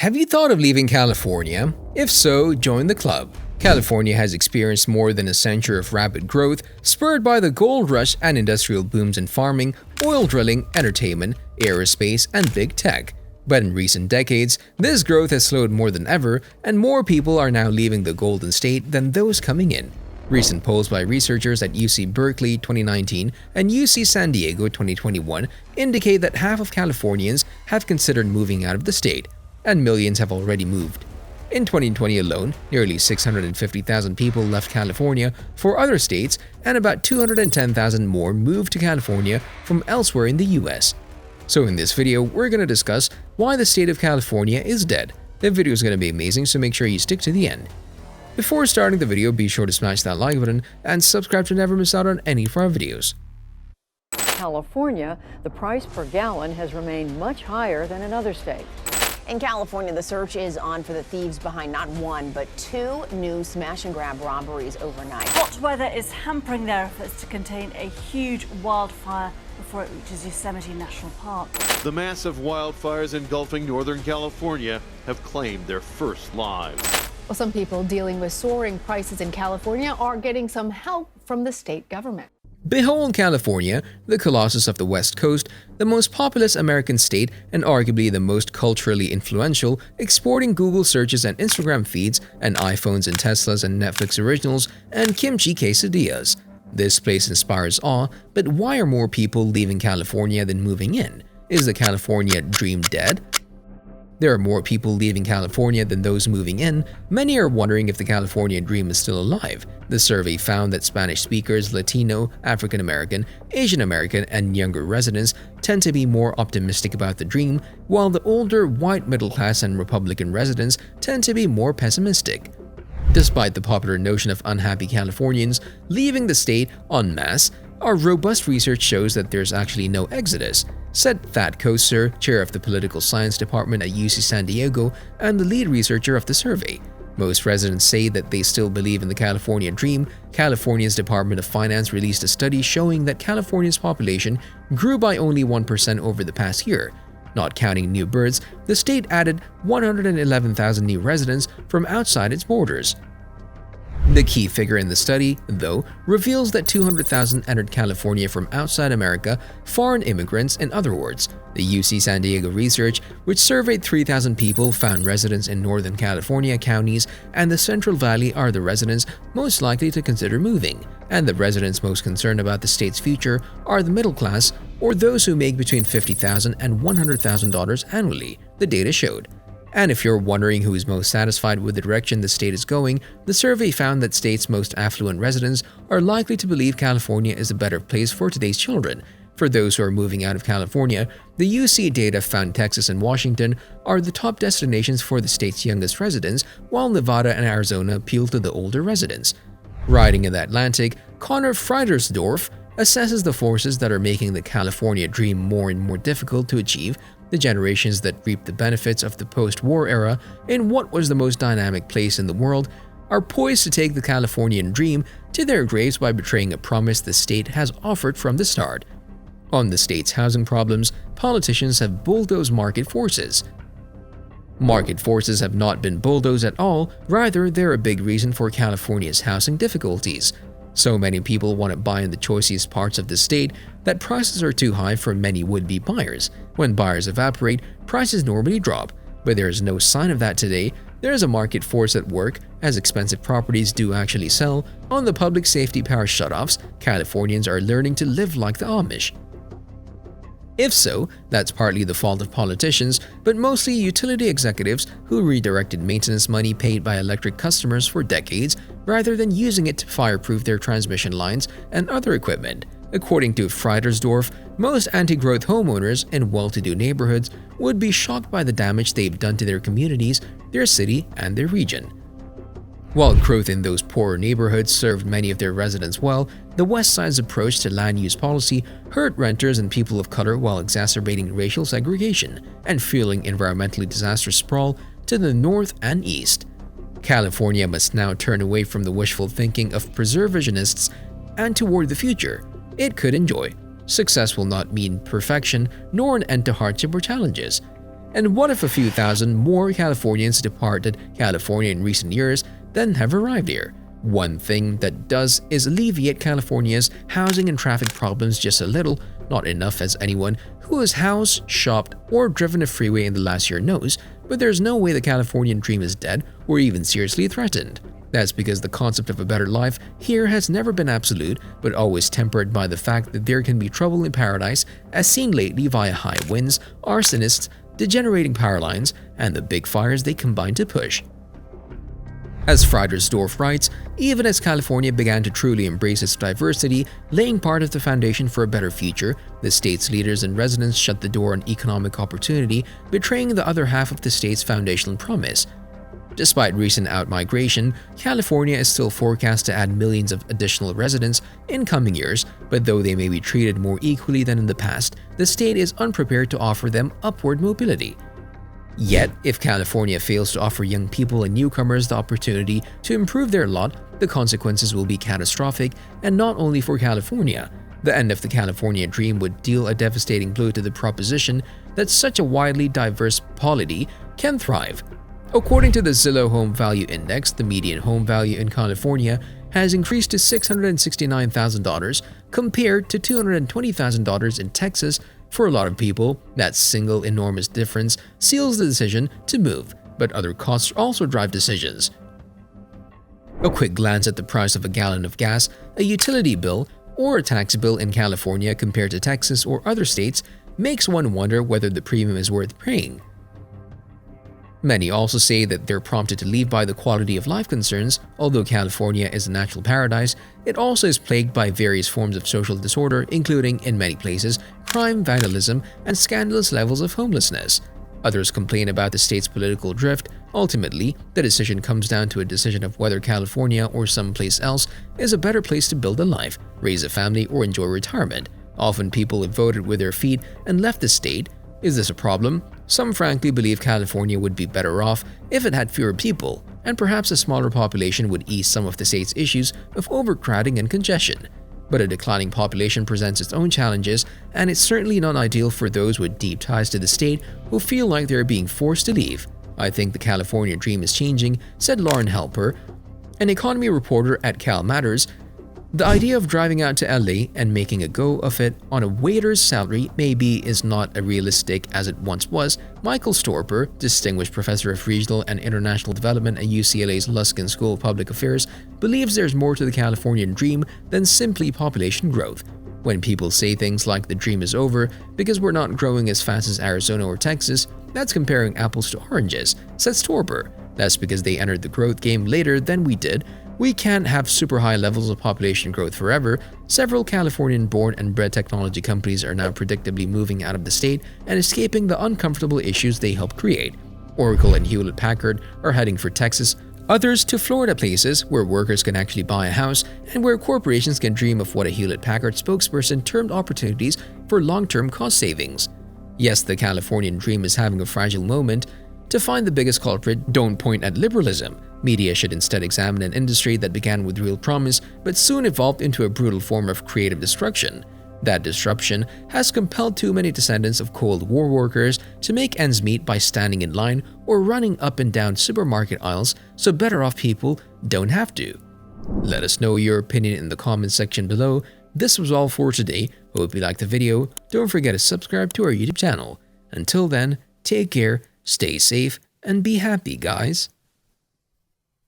Have you thought of leaving California? If so, join the club. California has experienced more than a century of rapid growth, spurred by the gold rush and industrial booms in farming, oil drilling, entertainment, aerospace, and big tech. But in recent decades, this growth has slowed more than ever, and more people are now leaving the Golden State than those coming in. Recent polls by researchers at UC Berkeley 2019 and UC San Diego 2021 indicate that half of Californians have considered moving out of the state, and millions have already moved. In 2020 alone, nearly 650,000 people left California for other states, and about 210,000 more moved to California from elsewhere in the US. So in this video, we're going to discuss why the state of California is dead. The video is going to be amazing, so make sure you stick to the end. Before starting the video, be sure to smash that like button and subscribe to never miss out on any of our videos. California, the price per gallon has remained much higher than in other states. In California, the search is on for the thieves behind not one, but two new smash-and-grab robberies overnight. Hot weather is hampering their efforts to contain a huge wildfire before it reaches Yosemite National Park. The massive wildfires engulfing Northern California have claimed their first lives. Well, some people dealing with soaring prices in California are getting some help from the state government. Behold California, the colossus of the West Coast, the most populous American state and arguably the most culturally influential, exporting Google searches and Instagram feeds and iPhones and Teslas and Netflix originals and kimchi quesadillas. This place inspires awe, but why are more people leaving California than moving in? Is the California dream dead? There are more people leaving California than those moving in. Many are wondering if the California dream is still alive. The survey found that Spanish speakers, Latino, African American, Asian American, and younger residents tend to be more optimistic about the dream, while the older, white middle class and Republican residents tend to be more pessimistic. Despite the popular notion of unhappy Californians leaving the state en masse, our robust research shows that there's actually no exodus, said Thad Koester, chair of the political science department at UC San Diego and the lead researcher of the survey. Most residents say that they still believe in the California dream. California's Department of Finance released a study showing that California's population grew by only 1% over the past year. Not counting new births, the state added 111,000 new residents from outside its borders. The key figure in the study, though, reveals that 200,000 entered California from outside America, foreign immigrants in other words. The UC San Diego research, which surveyed 3,000 people, found residents in Northern California counties and the Central Valley are the residents most likely to consider moving, and the residents most concerned about the state's future are the middle class or those who make between $50,000 and $100,000 annually, the data showed. And if you're wondering who is most satisfied with the direction the state is going, the survey found that state's most affluent residents are likely to believe California is a better place for today's children. For those who are moving out of California, the UC data found Texas and Washington are the top destinations for the state's youngest residents, while Nevada and Arizona appeal to the older residents. Riding in the Atlantic, Connor Friedersdorf assesses the forces that are making the California dream more and more difficult to achieve. The generations that reap the benefits of the post-war era in what was the most dynamic place in the world are poised to take the Californian dream to their graves by betraying a promise the state has offered from the start. On the state's housing problems, politicians have bulldozed market forces. Market forces have not been bulldozed at all, rather they're a big reason for California's housing difficulties. So many people want to buy in the choicest parts of the state that prices are too high for many would-be buyers. When buyers evaporate, prices normally drop, but there is no sign of that today. There is a market force at work, as expensive properties do actually sell. On the public safety power shutoffs, Californians are learning to live like the Amish. If so, that's partly the fault of politicians, but mostly utility executives who redirected maintenance money paid by electric customers for decades rather than using it to fireproof their transmission lines and other equipment. According to Friedersdorf, most anti-growth homeowners in well-to-do neighborhoods would be shocked by the damage they've done to their communities, their city, and their region. While growth in those poorer neighborhoods served many of their residents well, the West Side's approach to land use policy hurt renters and people of color while exacerbating racial segregation and fueling environmentally disastrous sprawl to the north and east. California must now turn away from the wishful thinking of preservationists and toward the future it could enjoy. Success will not mean perfection nor an end to hardship or challenges. And what if a few thousand more Californians departed California in recent years than have arrived here? One thing that does is alleviate California's housing and traffic problems just a little, not enough as anyone who has housed, shopped, or driven a freeway in the last year knows, but there's no way the Californian dream is dead or even seriously threatened. That's because the concept of a better life here has never been absolute, but always tempered by the fact that there can be trouble in paradise, as seen lately via high winds, arsonists, degenerating power lines, and the big fires they combine to push. As Friedersdorf writes, even as California began to truly embrace its diversity, laying part of the foundation for a better future, the state's leaders and residents shut the door on economic opportunity, betraying the other half of the state's foundational promise. Despite recent outmigration, California is still forecast to add millions of additional residents in coming years, but though they may be treated more equally than in the past, the state is unprepared to offer them upward mobility. Yet, if California fails to offer young people and newcomers the opportunity to improve their lot, the consequences will be catastrophic, and not only for California. The end of the California dream would deal a devastating blow to the proposition that such a widely diverse polity can thrive. According to the Zillow Home Value Index, the median home value in California has increased to $669,000 compared to $220,000 in Texas. For a lot of people, that single enormous difference seals the decision to move, but other costs also drive decisions. A quick glance at the price of a gallon of gas, a utility bill, or a tax bill in California compared to Texas or other states makes one wonder whether the premium is worth paying. Many also say that they're prompted to leave by the quality of life concerns. Although California is a natural paradise, it also is plagued by various forms of social disorder, including, in many places, crime, vandalism, and scandalous levels of homelessness. Others complain about the state's political drift. Ultimately, the decision comes down to a decision of whether California or someplace else is a better place to build a life, raise a family, or enjoy retirement. Often people have voted with their feet and left the state. Is this a problem? Some frankly believe California would be better off if it had fewer people, and perhaps a smaller population would ease some of the state's issues of overcrowding and congestion. But a declining population presents its own challenges, and it's certainly not ideal for those with deep ties to the state who feel like they're being forced to leave. I think the California dream is changing, said Lauren Helper, an economy reporter at Cal Matters. The idea of driving out to LA and making a go of it on a waiter's salary maybe is not as realistic as it once was. Michael Storper, distinguished professor of regional and international development at UCLA's Luskin School of Public Affairs, believes there's more to the Californian dream than simply population growth. When people say things like the dream is over because we're not growing as fast as Arizona or Texas, that's comparing apples to oranges, said Storper. That's because they entered the growth game later than we did. We can't have super high levels of population growth forever. Several Californian-born and bred technology companies are now predictably moving out of the state and escaping the uncomfortable issues they helped create. Oracle and Hewlett-Packard are heading for Texas, others to Florida, places where workers can actually buy a house and where corporations can dream of what a Hewlett-Packard spokesperson termed opportunities for long-term cost savings. Yes, the Californian dream is having a fragile moment. To find the biggest culprit, don't point at liberalism. Media should instead examine an industry that began with real promise but soon evolved into a brutal form of creative destruction. That disruption has compelled too many descendants of Cold War workers to make ends meet by standing in line or running up and down supermarket aisles so better off people don't have to. Let us know your opinion in the comments section below. This was all for today. Hope you liked the video. Don't forget to subscribe to our YouTube channel. Until then, take care, stay safe, and be happy, guys.